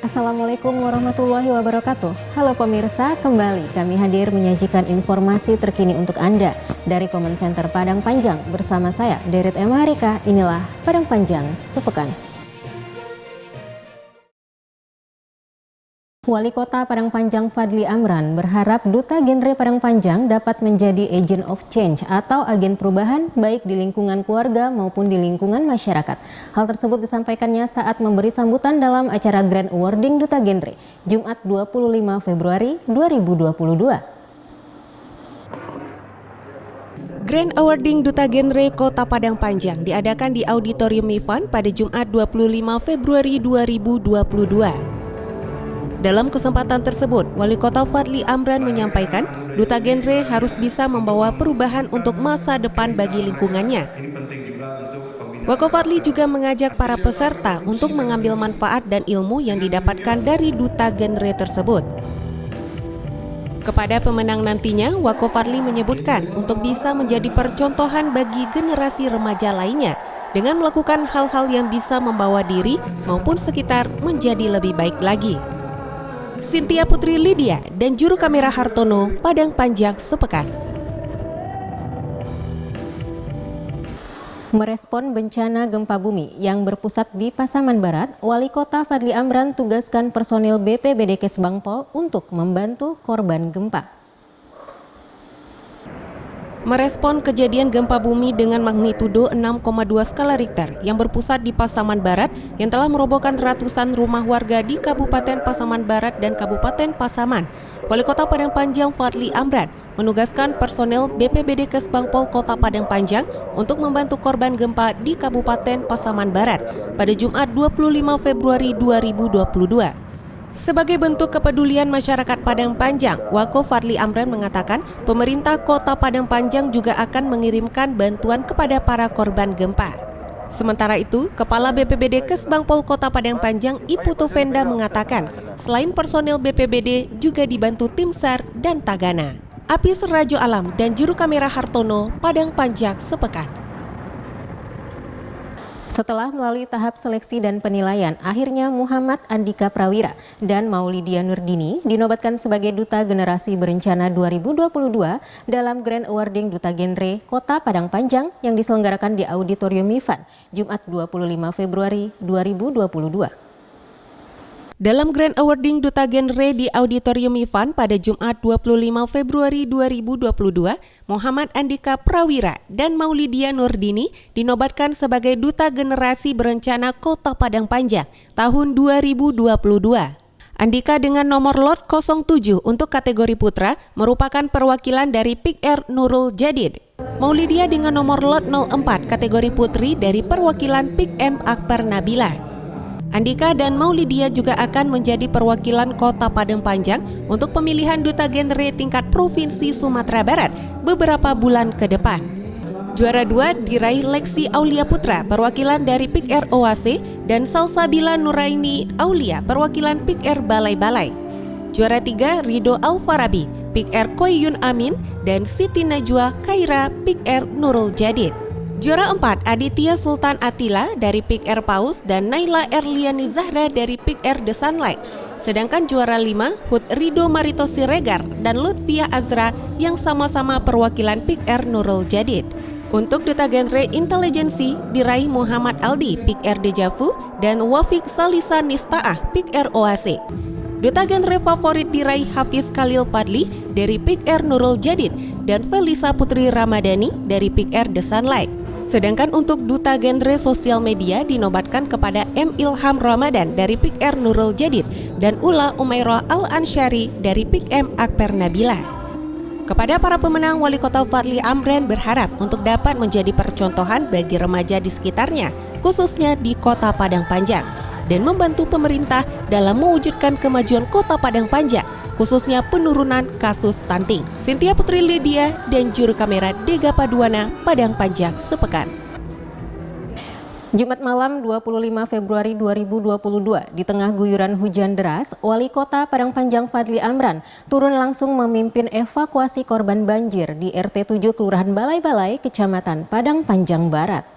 Assalamualaikum warahmatullahi wabarakatuh. Halo pemirsa, kembali kami hadir menyajikan informasi terkini untuk Anda dari Komen Center Padang Panjang bersama saya, Derit M. Harika. Inilah Padang Panjang Sepekan. Wali Kota Padang Panjang Fadly Amran berharap Duta Genre Padang Panjang dapat menjadi agent of change atau agen perubahan baik di lingkungan keluarga maupun di lingkungan masyarakat. Hal tersebut disampaikannya saat memberi sambutan dalam acara Grand Awarding Duta Genre Jumat 25 Februari 2022. Grand Awarding Duta Genre Kota Padang Panjang diadakan di Auditorium Mifan pada Jumat 25 Februari 2022. Dalam kesempatan tersebut, Wali Kota Fadly Amran menyampaikan, Duta Genre harus bisa membawa perubahan untuk masa depan bagi lingkungannya. Wako Fadly juga mengajak para peserta untuk mengambil manfaat dan ilmu yang didapatkan dari Duta Genre tersebut. Kepada pemenang nantinya, Wako Fadly menyebutkan untuk bisa menjadi percontohan bagi generasi remaja lainnya dengan melakukan hal-hal yang bisa membawa diri maupun sekitar menjadi lebih baik lagi. Cynthia Putri Lydia dan juru kamera Hartono, Padang Panjang Sepekan. Merespon bencana gempa bumi yang berpusat di Pasaman Barat, Wali Kota Fadly Amran tugaskan personil BPBD Kesbangpol untuk membantu korban gempa. Merespon kejadian gempa bumi dengan magnitudo 6,2 skala Richter yang berpusat di Pasaman Barat yang telah merobohkan ratusan rumah warga di Kabupaten Pasaman Barat dan Kabupaten Pasaman, Wali Kota Padang Panjang Fadly Amran menugaskan personel BPBD Kesbangpol Kota Padang Panjang untuk membantu korban gempa di Kabupaten Pasaman Barat pada Jumat 25 Februari 2022. Sebagai bentuk kepedulian masyarakat Padang Panjang, Wako Fadly Amran mengatakan pemerintah Kota Padang Panjang juga akan mengirimkan bantuan kepada para korban gempa. Sementara itu, Kepala BPBD Kesbangpol Kota Padang Panjang Iputu Venda mengatakan, selain personel BPBD juga dibantu tim SAR dan Tagana. Apis Rajo Alam dan juru kamera Hartono, Padang Panjang Sepekan. Setelah melalui tahap seleksi dan penilaian, akhirnya Muhammad Andika Prawira dan Maulidia Nurdini dinobatkan sebagai Duta Generasi Berencana 2022 dalam Grand Awarding Duta Genre Kota Padang Panjang yang diselenggarakan di Auditorium Mifan, Jumat 25 Februari 2022. Dalam Grand Awarding Duta Genre di Auditorium Mifan pada Jumat 25 Februari 2022, Muhammad Andika Prawira dan Maulidia Nurdini dinobatkan sebagai Duta Generasi Berencana Kota Padang Panjang tahun 2022. Andika dengan nomor lot 07 untuk kategori putra merupakan perwakilan dari PIK R Nurul Jadid. Maulidia dengan nomor lot 04 kategori putri dari perwakilan PIK M Akbar Nabila. Andika dan Maulidia juga akan menjadi perwakilan Kota Padang Panjang untuk pemilihan Duta Genre tingkat Provinsi Sumatera Barat beberapa bulan ke depan. Juara 2 diraih Lexi Aulia Putra, perwakilan dari PIK R OAC, dan Salsabila Nuraini Aulia, perwakilan PIK R Balai-Balai. Juara 3 Rido Alfarabi, PIK R Koyun Amin, dan Siti Najwa Kaira, PIK R Nurul Jadid. Juara 4 Aditya Sultan Atila dari PIK R Paus dan Naila Erliani Zahra dari PIK R The Sunlight. Sedangkan juara 5 Hud Rido Marito Siregar dan Lutfia Azra yang sama-sama perwakilan PIK R Nurul Jadid. Untuk Duta Genre Intelijensi diraih Muhammad Aldi PIK R Dejavu dan Wafik Salisa Nistaah PIK R OAC. Duta Genre Favorit diraih Hafiz Khalil Fadli dari PIK R Nurul Jadid dan Felisa Putri Ramadhani dari PIK R The Sunlight. Sedangkan untuk Duta Genre Sosial Media dinobatkan kepada M. Ilham Ramadan dari PIK R Nurul Jadid dan Ula Umairah Al-Ansyari dari PIK M Akbar Nabila. Kepada para pemenang, Wali Kota Fadly Amran berharap untuk dapat menjadi percontohan bagi remaja di sekitarnya, khususnya di Kota Padang Panjang, dan membantu pemerintah dalam mewujudkan kemajuan Kota Padang Panjang, khususnya penurunan kasus stunting. Cynthia Putri Lydia dan juru kamera Dega Paduana, Padang Panjang Sepekan. Jumat malam 25 Februari 2022, di tengah guyuran hujan deras, Wali Kota Padang Panjang Fadly Amran turun langsung memimpin evakuasi korban banjir di RT 7 Kelurahan Balai-Balai, Kecamatan Padang Panjang Barat.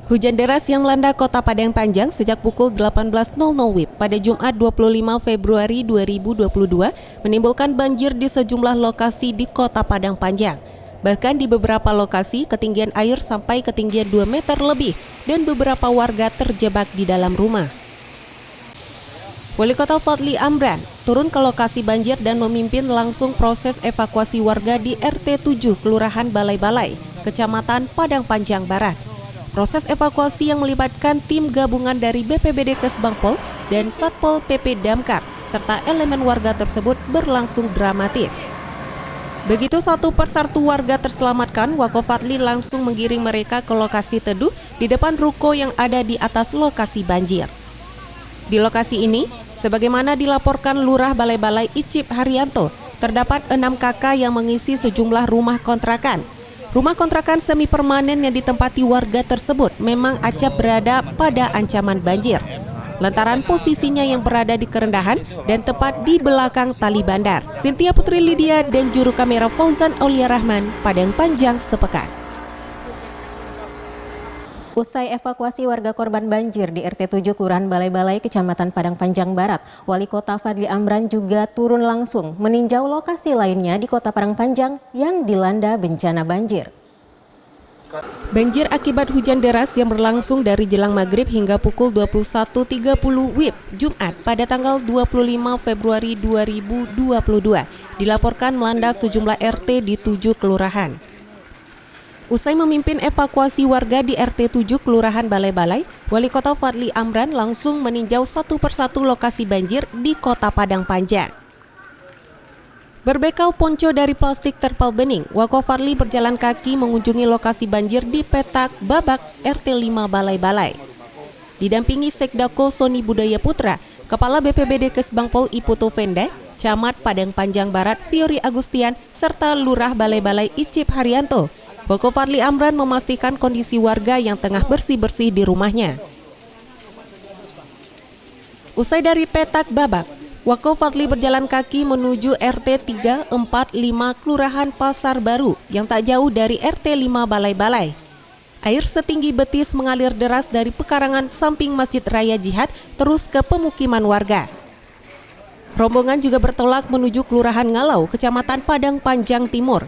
Hujan deras yang melanda Kota Padang Panjang sejak pukul 18.00 WIB pada Jumat 25 Februari 2022 menimbulkan banjir di sejumlah lokasi di Kota Padang Panjang. Bahkan di beberapa lokasi ketinggian air sampai ketinggian 2 meter lebih dan beberapa warga terjebak di dalam rumah. Wali Kota Fadli Amran turun ke lokasi banjir dan memimpin langsung proses evakuasi warga di RT 7 Kelurahan Balai-Balai, Kecamatan Padang Panjang Barat. Proses evakuasi yang melibatkan tim gabungan dari BPBD Kesbangpol dan Satpol PP Damkar serta elemen warga tersebut berlangsung dramatis. Begitu satu persatu warga terselamatkan, Wakofadli langsung menggiring mereka ke lokasi teduh di depan ruko yang ada di atas lokasi banjir. Di lokasi ini, sebagaimana dilaporkan Lurah Balai-Balai Icip Haryanto, terdapat 6 kakak yang mengisi sejumlah rumah kontrakan. Rumah kontrakan semi permanen yang ditempati warga tersebut memang acap berada pada ancaman banjir, lantaran posisinya yang berada di kerendahan dan tepat di belakang tali bandar. Cynthia Putri Lydia dan juru kamera Fauzan Aulia Rahman, Padang Panjang sepekan. Usai evakuasi warga korban banjir di RT 7 Kelurahan Balai-Balai, Kecamatan Padang Panjang Barat, Wali Kota Fadli Amran juga turun langsung meninjau lokasi lainnya di Kota Padang Panjang yang dilanda bencana banjir. Banjir akibat hujan deras yang berlangsung dari jelang maghrib hingga pukul 21.30 WIB Jumat pada tanggal 25 Februari 2022 dilaporkan melanda sejumlah RT di 7 kelurahan. Usai memimpin evakuasi warga di RT 7 Kelurahan Balai-Balai, Wali Kota Fadli Amran langsung meninjau satu persatu lokasi banjir di Kota Padang Panjang. Berbekal ponco dari plastik terpal bening, Wakofadli berjalan kaki mengunjungi lokasi banjir di Petak Babak RT 5 Balai-Balai. Didampingi Sekdakol Soni Budaya Putra, Kepala BPBD Kesbangpol Iputu Venda, Camat Padang Panjang Barat Fiori Agustian, serta Lurah Balai-Balai Icip Haryanto, Wakofadli Amran memastikan kondisi warga yang tengah bersih-bersih di rumahnya. Usai dari Petak Babak, Wakofadli berjalan kaki menuju RT 3, 4, 5 Kelurahan Pasar Baru yang tak jauh dari RT 5 Balai-Balai. Air setinggi betis mengalir deras dari pekarangan samping Masjid Raya Jihad terus ke pemukiman warga. Rombongan juga bertolak menuju Kelurahan Ngalau, Kecamatan Padang Panjang Timur.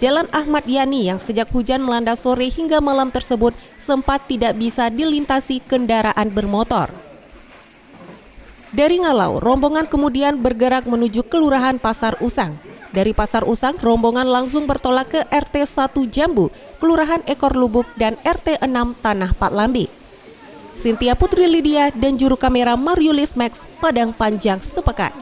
Jalan Ahmad Yani yang sejak hujan melanda sore hingga malam tersebut sempat tidak bisa dilintasi kendaraan bermotor. Dari Ngalau, rombongan kemudian bergerak menuju Kelurahan Pasar Usang. Dari Pasar Usang, rombongan langsung bertolak ke RT 1 Jambu, Kelurahan Ekor Lubuk, dan RT 6 Tanah Patlambi. Cynthia Putri Lydia dan juru kamera Mariulis Max, Padang Panjang sepekan.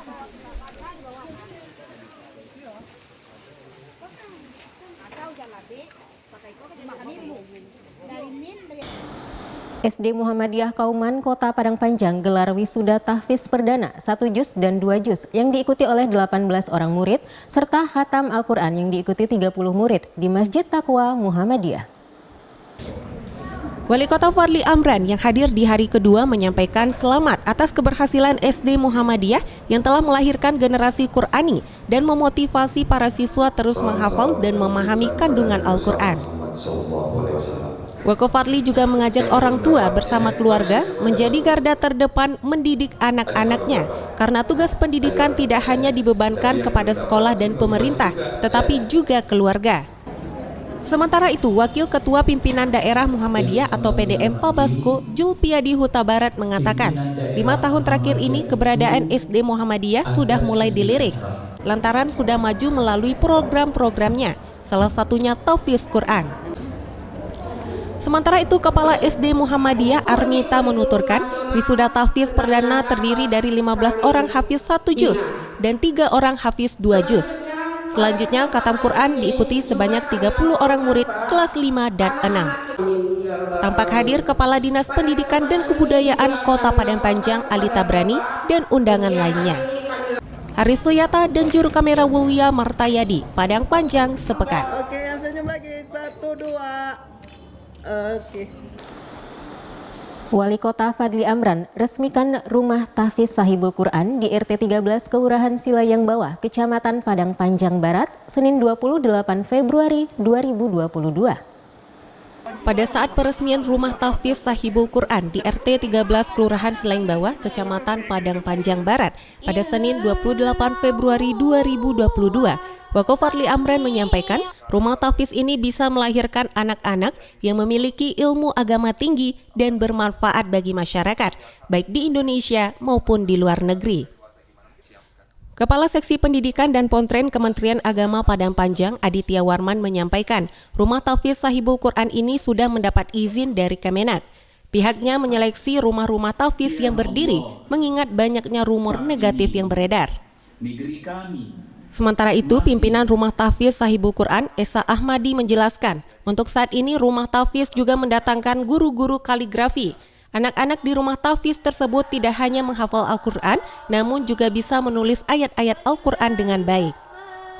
SD Muhammadiyah Kauman Kota Padang Panjang gelar wisuda tahfiz perdana 1 juz dan 2 juz yang diikuti oleh 18 orang murid serta khatam Al-Quran yang diikuti 30 murid di Masjid Taqwa Muhammadiyah. Wali Kota Fadli Amran yang hadir di hari kedua menyampaikan selamat atas keberhasilan SD Muhammadiyah yang telah melahirkan generasi Qur'ani dan memotivasi para siswa terus menghafal dan memahami kandungan Al-Quran. Wakofadli juga mengajak orang tua bersama keluarga menjadi garda terdepan mendidik anak-anaknya karena tugas pendidikan tidak hanya dibebankan kepada sekolah dan pemerintah tetapi juga keluarga. Sementara itu, Wakil Ketua Pimpinan Daerah Muhammadiyah atau PDM Pabasko Julpiadi Huta Barat mengatakan 5 tahun terakhir ini keberadaan SD Muhammadiyah sudah mulai dilirik lantaran sudah maju melalui program-programnya, salah satunya tahfiz Quran. Sementara itu, Kepala SD Muhammadiyah Arnita menuturkan wisuda tahfiz perdana terdiri dari 15 orang hafiz 1 juz dan 3 orang hafiz 2 juz. Selanjutnya, khatam Quran diikuti sebanyak 30 orang murid kelas 5 dan 6. Tampak hadir Kepala Dinas Pendidikan dan Kebudayaan Kota Padang Panjang Ali Tabrani dan undangan lainnya. Haris Suyata dan juru kamera Wulia Martayadi, Padang Panjang sepekan. Oke, yang senyum lagi 1, 2. Oke. Wali Kota Fadli Amran resmikan rumah tahfiz Sahibul Quran di RT 13 Kelurahan Silayang Bawah, Kecamatan Padang Panjang Barat, Senin 28 Februari 2022. Pada saat peresmian rumah tahfiz Sahibul Quran di RT 13 Kelurahan Seleng Bawah, Kecamatan Padang Panjang Barat pada Senin 28 Februari 2022, Wako Fadli Amran menyampaikan rumah tahfiz ini bisa melahirkan anak-anak yang memiliki ilmu agama tinggi dan bermanfaat bagi masyarakat, baik di Indonesia maupun di luar negeri. Kepala Seksi Pendidikan dan Pontren Kementerian Agama Padang Panjang, Aditya Warman menyampaikan, rumah tahfiz Sahibul Quran ini sudah mendapat izin dari Kemenak. Pihaknya menyeleksi rumah-rumah tahfiz yang berdiri, mengingat banyaknya rumor negatif yang beredar. Sementara itu, pimpinan rumah tahfiz Sahibul Quran, Esa Ahmadi menjelaskan, untuk saat ini rumah tahfiz juga mendatangkan guru-guru kaligrafi. Anak-anak di rumah tahfiz tersebut tidak hanya menghafal Al-Quran, namun juga bisa menulis ayat-ayat Al-Quran dengan baik.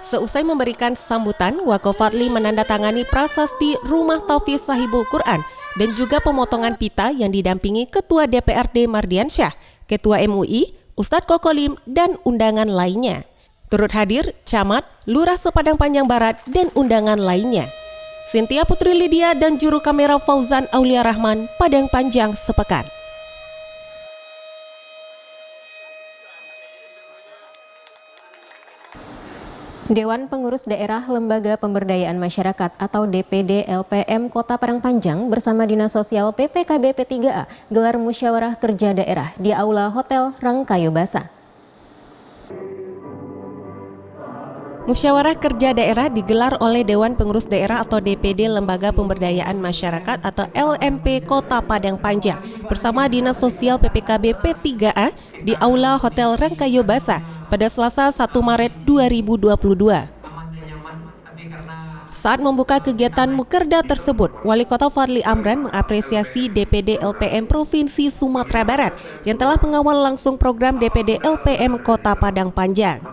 Seusai memberikan sambutan, Wako Fadli menandatangani prasasti rumah tahfiz Sahibul Quran dan juga pemotongan pita yang didampingi Ketua DPRD Mardiansyah, Ketua MUI, Ustadz Kokolim, dan undangan lainnya. Turut hadir Camat, Lurah Sepadang Panjang Barat, dan undangan lainnya. Cynthia Putri Lydia dan juru kamera Fauzan Aulia Rahman, Padang Panjang sepekan. Dewan Pengurus Daerah Lembaga Pemberdayaan Masyarakat atau DPD LPM Kota Padang Panjang bersama Dinas Sosial PPKB P3A gelar musyawarah kerja daerah di Aula Hotel Rangkayo Basa. Musyawarah Kerja Daerah digelar oleh Dewan Pengurus Daerah atau DPD Lembaga Pemberdayaan Masyarakat atau LMP Kota Padang Panjang bersama Dinas Sosial PPKB P3A di Aula Hotel Rangkayo Basa pada Selasa 1 Maret 2022. Saat membuka kegiatan Mukerda tersebut, Wali Kota Fadli Amran mengapresiasi DPD LPM Provinsi Sumatera Barat yang telah mengawal langsung program DPD LPM Kota Padang Panjang.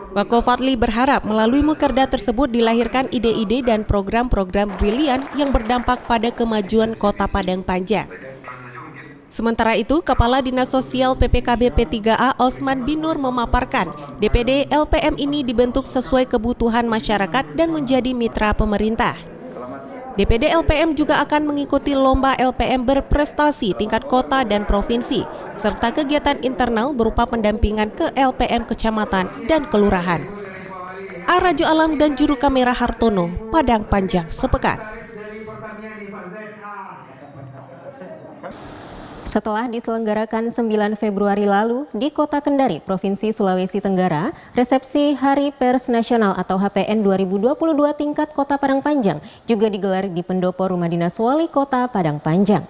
Wako Fadli berharap melalui Mukerda tersebut dilahirkan ide-ide dan program-program brilian yang berdampak pada kemajuan Kota Padang Panjang. Sementara itu, Kepala Dinas Sosial PPKB P3A Osman Binur memaparkan, DPD LPM ini dibentuk sesuai kebutuhan masyarakat dan menjadi mitra pemerintah. DPD LPM juga akan mengikuti lomba LPM berprestasi tingkat kota dan provinsi, serta kegiatan internal berupa pendampingan ke LPM kecamatan dan kelurahan. Rajo Alam dan juru kamera Hartono, Padang Panjang sepekan. Setelah diselenggarakan 9 Februari lalu di Kota Kendari, Provinsi Sulawesi Tenggara, resepsi Hari Pers Nasional atau HPN 2022 tingkat Kota Padang Panjang juga digelar di Pendopo Rumah Dinas Wali Kota Padang Panjang.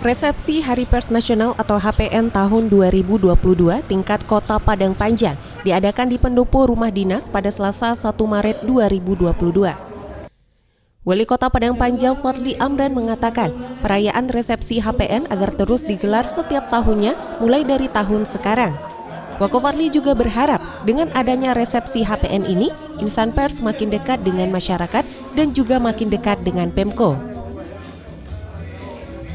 Resepsi Hari Pers Nasional atau HPN tahun 2022 tingkat Kota Padang Panjang diadakan di Pendopo Rumah Dinas pada Selasa 1 Maret 2022. Wali Kota Padang Panjang Fadli Amran mengatakan, perayaan resepsi HPN agar terus digelar setiap tahunnya mulai dari tahun sekarang. Wako Fadli juga berharap dengan adanya resepsi HPN ini, insan pers makin dekat dengan masyarakat dan juga makin dekat dengan Pemko.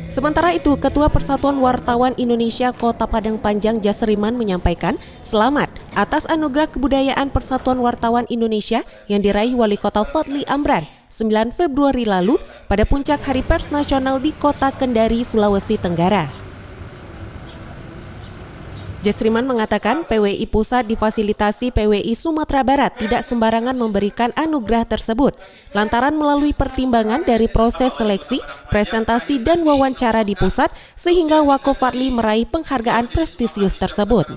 Sementara itu, Ketua Persatuan Wartawan Indonesia Kota Padang Panjang Jasriman menyampaikan selamat atas anugerah kebudayaan Persatuan Wartawan Indonesia yang diraih Wali Kota Fadli Amran 9 Februari lalu pada puncak Hari Pers Nasional di Kota Kendari, Sulawesi Tenggara. Jasriman mengatakan PWI Pusat difasilitasi PWI Sumatera Barat tidak sembarangan memberikan anugerah tersebut, lantaran melalui pertimbangan dari proses seleksi, presentasi, dan wawancara di pusat, sehingga Wako Fadli meraih penghargaan prestisius tersebut.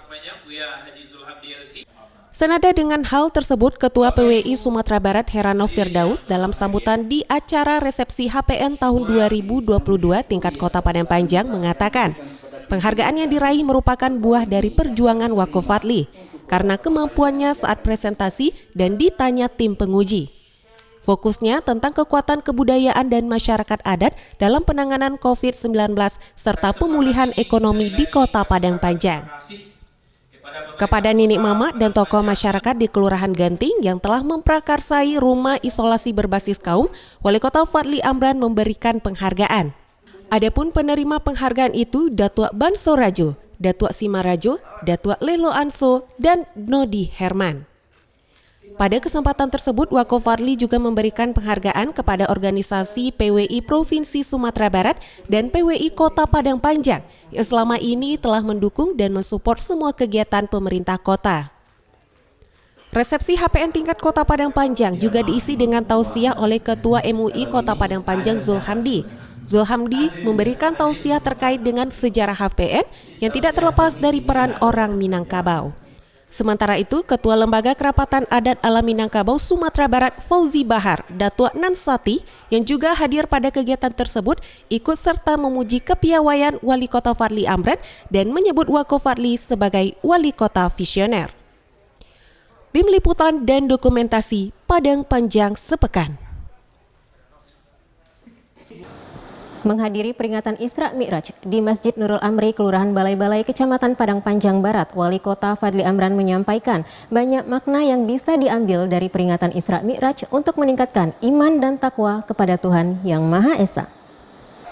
Senada dengan hal tersebut, Ketua PWI Sumatera Barat Herano Firdaus dalam sambutan di acara resepsi HPN tahun 2022 tingkat Kota Padang Panjang mengatakan, penghargaan yang diraih merupakan buah dari perjuangan Wako Fadli karena kemampuannya saat presentasi dan ditanya tim penguji. Fokusnya tentang kekuatan kebudayaan dan masyarakat adat dalam penanganan COVID-19 serta pemulihan ekonomi di Kota Padang Panjang. Kepada Ninik Mama dan tokoh masyarakat di Kelurahan Ganting yang telah memprakarsai rumah isolasi berbasis kaum, Wali Kota Fadli Amran memberikan penghargaan. Adapun penerima penghargaan itu Datuk Banso Rajo, Datuk Sima Rajo, Datuk Lelo Anso, dan Nodi Herman. Pada kesempatan tersebut, Wakofadli juga memberikan penghargaan kepada organisasi PWI Provinsi Sumatera Barat dan PWI Kota Padang Panjang yang selama ini telah mendukung dan mensupport semua kegiatan pemerintah kota. Resepsi HPN tingkat Kota Padang Panjang juga diisi dengan tausiah oleh Ketua MUI Kota Padang Panjang Zulhamdi. Zulhamdi memberikan tausiah terkait dengan sejarah HPN yang tidak terlepas dari peran orang Minangkabau. Sementara itu, Ketua Lembaga Kerapatan Adat Alam Minangkabau Sumatera Barat Fauzi Bahar, Datuk Nansati, yang juga hadir pada kegiatan tersebut, ikut serta memuji kepiawaian Wali Kota Fadli Amran dan menyebut Wakofadli sebagai Wali Kota Visioner. Tim Liputan dan Dokumentasi Padang Panjang Sepekan. Menghadiri peringatan Isra Mi'raj di Masjid Nurul Amri, Kelurahan Balai-Balai, Kecamatan Padang Panjang Barat, Wali Kota Fadli Amran menyampaikan banyak makna yang bisa diambil dari peringatan Isra Mi'raj untuk meningkatkan iman dan takwa kepada Tuhan Yang Maha Esa.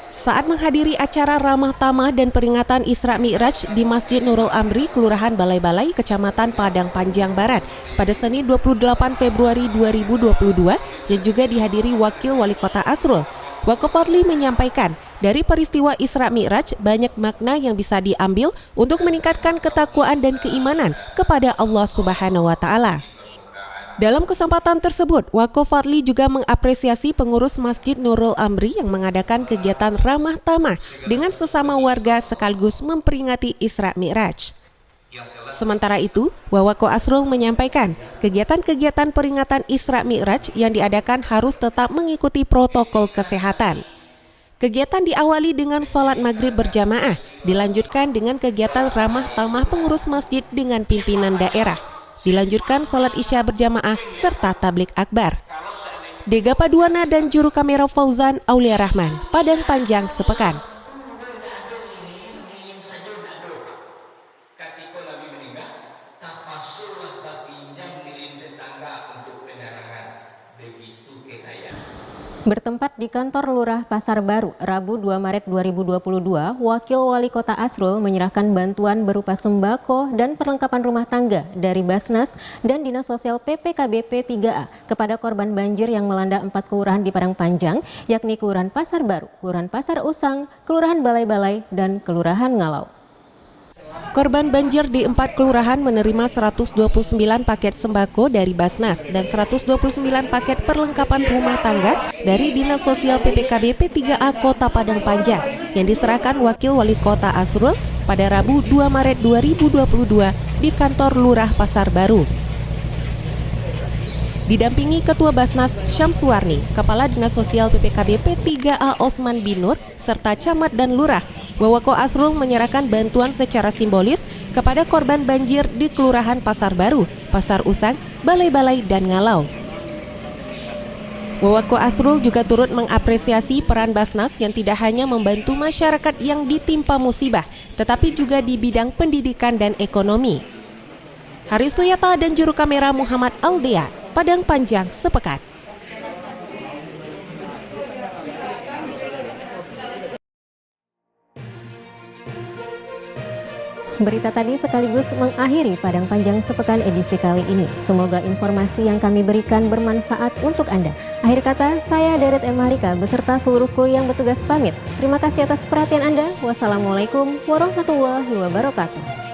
Saat menghadiri acara ramah tamah dan peringatan Isra Mi'raj di Masjid Nurul Amri, Kelurahan Balai-Balai, Kecamatan Padang Panjang Barat, pada Senin 28 Februari 2022, yang juga dihadiri Wakil Wali Kota Asrul, Wakofadli menyampaikan, dari peristiwa Isra Mi'raj banyak makna yang bisa diambil untuk meningkatkan ketakwaan dan keimanan kepada Allah Subhanahu wa Ta'ala. Dalam kesempatan tersebut, Wakofadli juga mengapresiasi pengurus Masjid Nurul Amri yang mengadakan kegiatan ramah tamah dengan sesama warga sekaligus memperingati Isra Mi'raj. Sementara itu, Wawako Asrul menyampaikan kegiatan-kegiatan peringatan Isra Mi'raj yang diadakan harus tetap mengikuti protokol kesehatan. Kegiatan diawali dengan sholat maghrib berjamaah, dilanjutkan dengan kegiatan ramah tamah pengurus masjid dengan pimpinan daerah, dilanjutkan sholat isya berjamaah serta tablik akbar. Dega Paduana dan juru kamera Fauzan Aulia Rahman, Padang Panjang Sepekan. Bertempat di kantor Lurah Pasar Baru, Rabu 2 Maret 2022, Wakil Wali Kota Asrul menyerahkan bantuan berupa sembako dan perlengkapan rumah tangga dari Basnas dan Dinas Sosial PPKBP 3A kepada korban banjir yang melanda 4 kelurahan di Padang Panjang, yakni Kelurahan Pasar Baru, Kelurahan Pasar Usang, Kelurahan Balai-Balai, dan Kelurahan Ngalau. Korban banjir di 4 kelurahan menerima 129 paket sembako dari Basnas dan 129 paket perlengkapan rumah tangga dari Dinas Sosial PPKBP 3A Kota Padang Panjang yang diserahkan Wakil Wali Kota Asrul pada Rabu 2 Maret 2022 di kantor Lurah Pasar Baru. Didampingi Ketua Basnas Syamsuwarni, Kepala Dinas Sosial PPKBP 3A Osman Binur, serta Camat dan Lurah, Wawako Asrul menyerahkan bantuan secara simbolis kepada korban banjir di Kelurahan Pasar Baru, Pasar Usang, Balai-Balai, dan Ngalau. Wawako Asrul juga turut mengapresiasi peran Basnas yang tidak hanya membantu masyarakat yang ditimpa musibah, tetapi juga di bidang pendidikan dan ekonomi. Haris Suyata dan juru kamera Muhammad Aldea, Padang Panjang Sepekan. Berita tadi sekaligus mengakhiri Padang Panjang Sepekan edisi kali ini. Semoga informasi yang kami berikan bermanfaat untuk Anda. Akhir kata, saya Deret M. Harika beserta seluruh kru yang bertugas pamit. Terima kasih atas perhatian Anda. Wassalamualaikum warahmatullahi wabarakatuh.